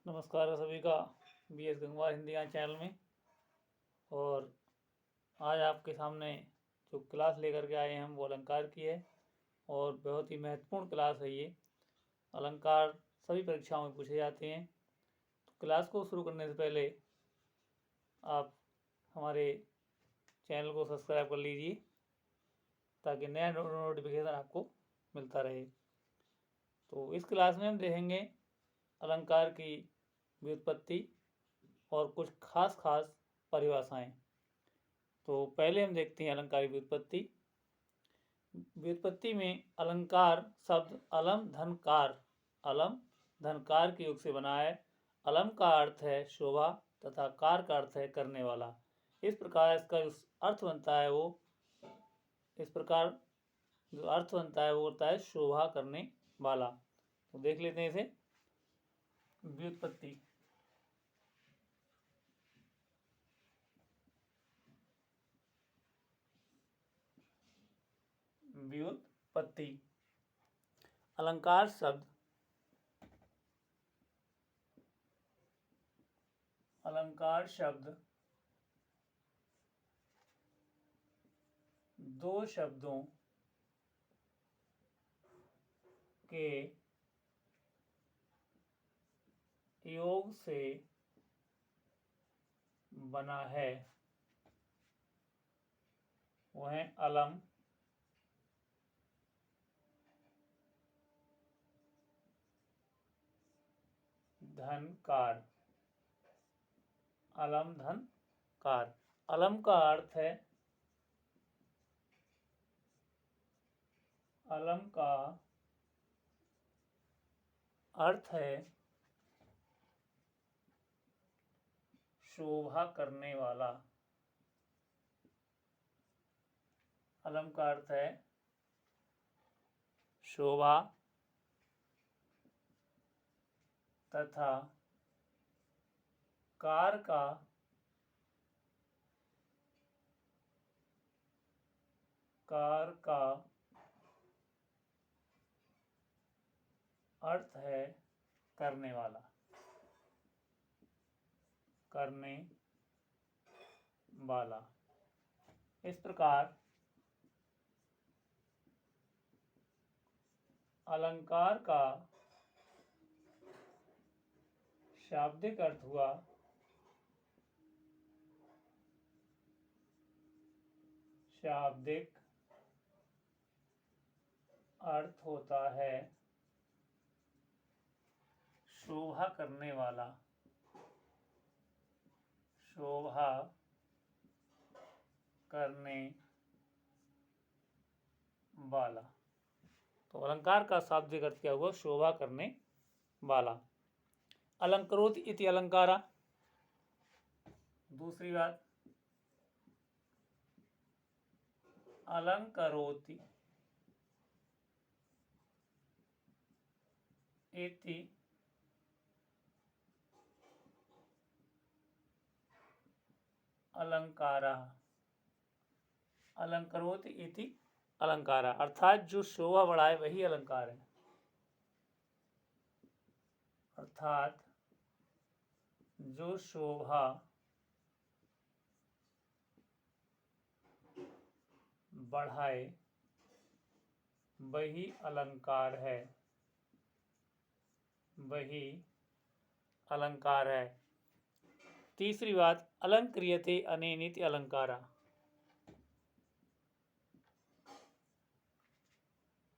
नमस्कार सभी का BS गंगवार हिंदी ज्ञान चैनल में। और आज आपके सामने जो क्लास लेकर के आए हैं हम वो अलंकार की है और बहुत ही महत्वपूर्ण क्लास है ये। अलंकार सभी परीक्षाओं में पूछे जाते हैं। तो क्लास को शुरू करने से पहले आप हमारे चैनल को सब्सक्राइब कर लीजिए ताकि नया नोटिफिकेशन आपको मिलता रहे। तो इस क्लास में हम देखेंगे अलंकार की व्युत्पत्ति और कुछ खास परिभाषाएं। तो पहले हम देखते हैं अलंकार की व्युत्पत्ति। व्युत्पत्ति में अलंकार शब्द अलम धनकार के योग से बना है। अलम का अर्थ है शोभा तथा कार का अर्थ है करने वाला। इस प्रकार इसका जो अर्थ बनता है वो होता है शोभा करने वाला। तो देख लेते हैं इसे। व्युत्पत्ति अलंकार शब्द दो शब्दों के योग से बना है। वह है अलम धनकार। अलम धनकार। अलम का अर्थ है शोभा करने वाला। अलम का अर्थ है शोभा तथा कार का अर्थ है करने वाला। इस प्रकार अलंकार का शाब्दिक अर्थ हुआ होता है शोभा करने वाला। तो अलंकार का शाब्दिक अर्थ क्या हुआ? शोभा करने वाला। अलंकरोति इति अलंकारा। दूसरी बात, अलंकरोति इति अलंकारा। अलंकरोति इति अलंकारा अर्थात जो शोभा बढ़ाए वही अलंकार है। अर्थात जो शोभा बढ़ाए वही अलंकार है। तीसरी बात, अलंक्रियते अनेनिति अलंकारा।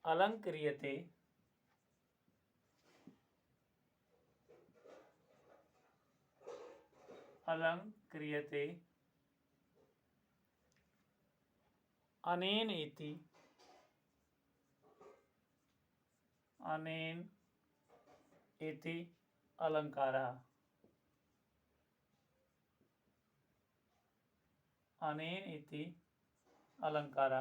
अलंक्रियते अनेन इति अलंकारा। अनेन इति अलंकारा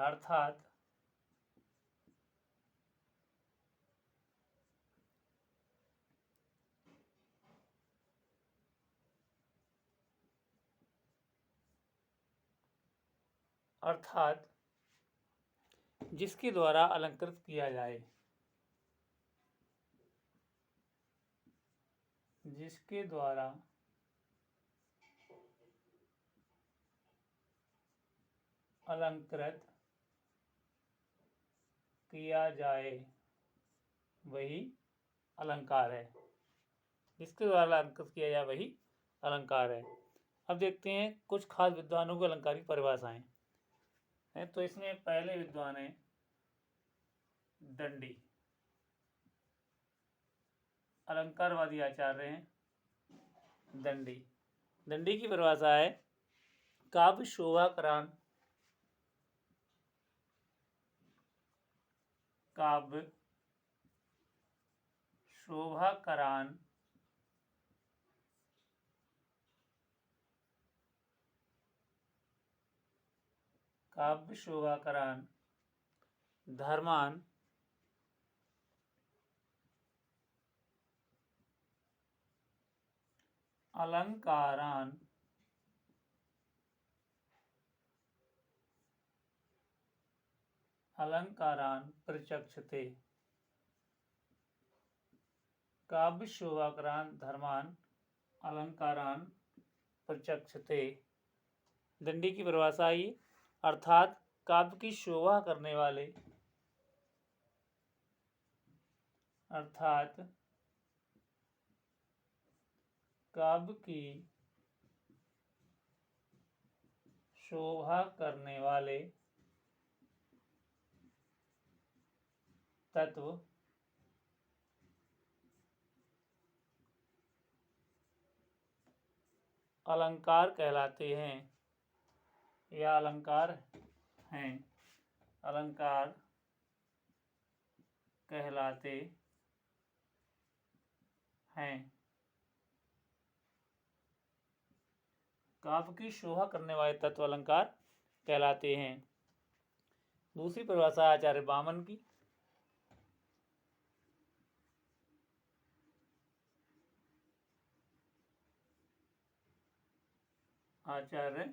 अर्थात जिसके द्वारा अलंकृत किया जाए। जिसके द्वारा अलंकृत किया जाए वही अलंकार है। जिसके द्वारा अलंकृत किया जाए वही अलंकार है। अब देखते हैं कुछ खास विद्वानों की अलंकारिक परिभाषाएं हैं। तो इसमें पहले विद्वान है दंडी, अलंकारवादी आचार्य हैं दंडी। दंडी की परिभाषा है काव्य शोभाकरण, काव्य शोभाकरण काव्य शोभाकरण धर्मान अलंकारान प्रचक्षते। काव्य शोभाकरण धर्मान अलंकारान प्रचक्षते। दंडी की परिभाषा आई, अर्थात काव्य की शोभा करने वाले, अर्थात काव्य की शोभा करने वाले तत्व अलंकार कहलाते हैं या अलंकार हैं, अलंकार कहलाते हैं। काव्य की शोभा करने वाले तत्व अलंकार कहलाते हैं। दूसरी परिभाषा आचार्य वामन की, आचार्य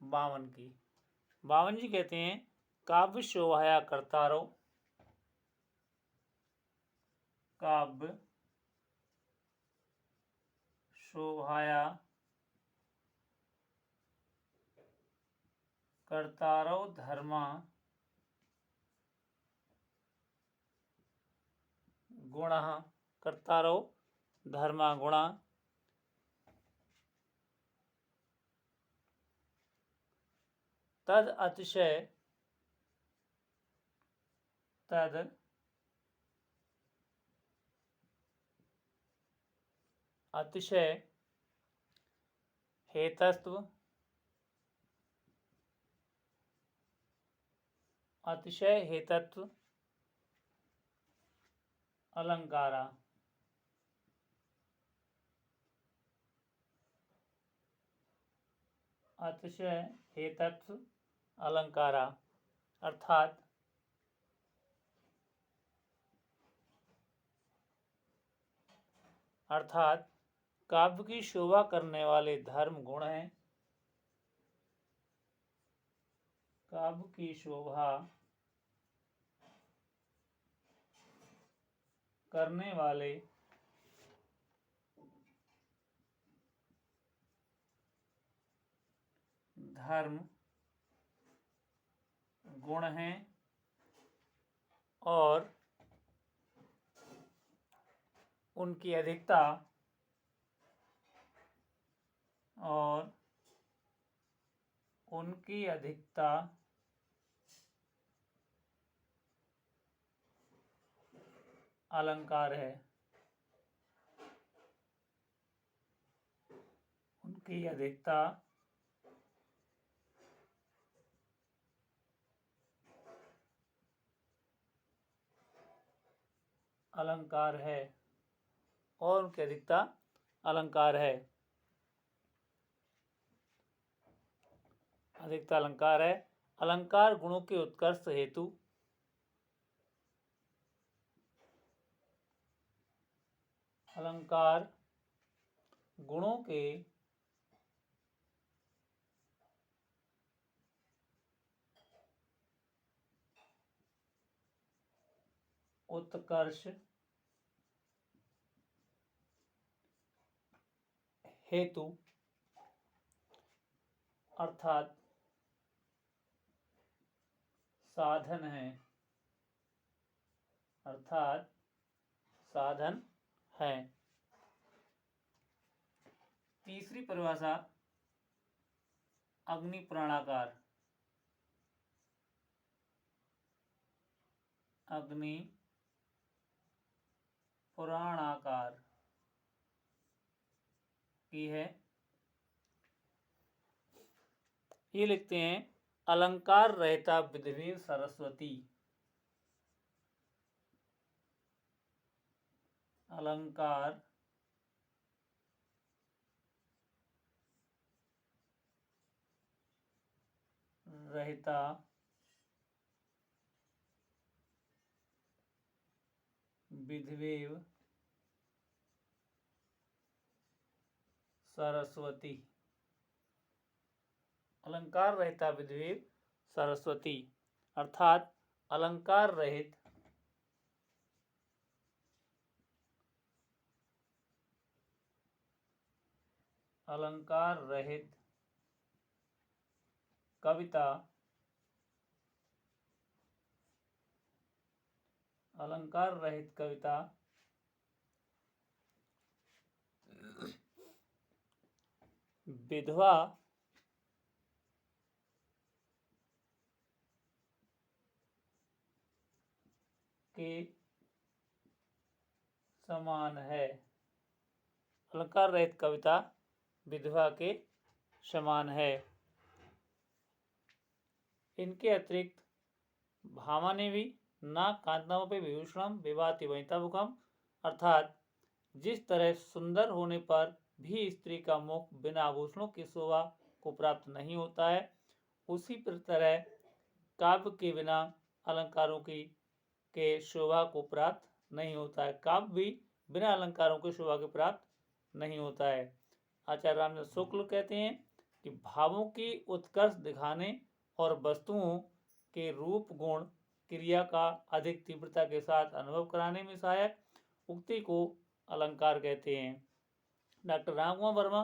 वामन की। वामन जी कहते हैं काव्य शोभाया कर्तारो, काव्य शोभाया कर्तारो धर्मा गुणः, कर्तारो धर्मा गुणा तद अतिशय, तद अतिशय हेतस्त्व, अतिशय हेतत्व अलंकारा, अतिशय हेतत्व अलंकारा, अर्थात काव्य की शोभा करने वाले धर्म गुण हैं, काव्य की शोभा करने वाले धर्म गुण हैं और उनकी अधिकता अलंकार है। उनकी अधिकता अलंकार है और उनकी अधिकता अलंकार है। अधिकता अलंकार है। अलंकार गुणों के उत्कर्ष हेतु, अलंकार गुणों के उत्कर्ष हेतु अर्थात साधन है, अर्थात साधन है। तीसरी परिभाषा अग्नि पुराणाकार, अग्नि पुराणाकार की है। ये लिखते हैं अलंकार रहता विधि सरस्वती, अलंकार रहता विधवेव सरस्वती, अलंकार रहता विधवेव सरस्वती अर्थात अलंकार रहित कविता, अलंकार रहित कविता विधवा के समान है, अलंकार रहित कविता विधवा के समान है। इनके अतिरिक्त भामा ने भी ना कांताओं पे विभूषणम विभाति वनितामुखम अर्थात जिस तरह सुंदर होने पर भी स्त्री का मुख बिना आभूषणों की शोभा को प्राप्त नहीं होता है, उसी तरह काव्य के बिना अलंकारों की के शोभा को प्राप्त नहीं होता है, काव्य भी बिना अलंकारों के शोभा के प्राप्त नहीं होता है। आचार्य रामचंद्र शुक्ल कहते हैं कि भावों की उत्कर्ष दिखाने और वस्तुओं के रूप गुण क्रिया का अधिक तीव्रता के साथ अनुभव कराने में सहायक उक्ति को अलंकार कहते हैं। डॉक्टर रामकुमार वर्मा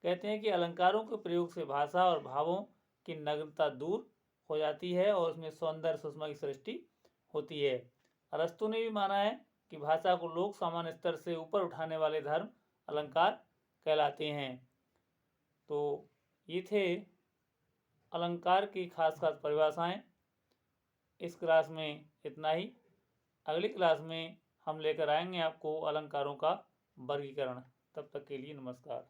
कहते हैं कि अलंकारों के प्रयोग से भाषा और भावों की नग्नता दूर हो जाती है और उसमें सौंदर्य सुषमा की सृष्टि होती है। अरस्तु ने भी माना है कि भाषा को लोक सामान्य स्तर से ऊपर उठाने वाले धर्म अलंकार कहलाते हैं। तो ये थे अलंकार की खास खास परिभाषाएं। इस क्लास में इतना ही। अगली क्लास में हम लेकर आएंगे आपको अलंकारों का वर्गीकरण। तब तक के लिए नमस्कार।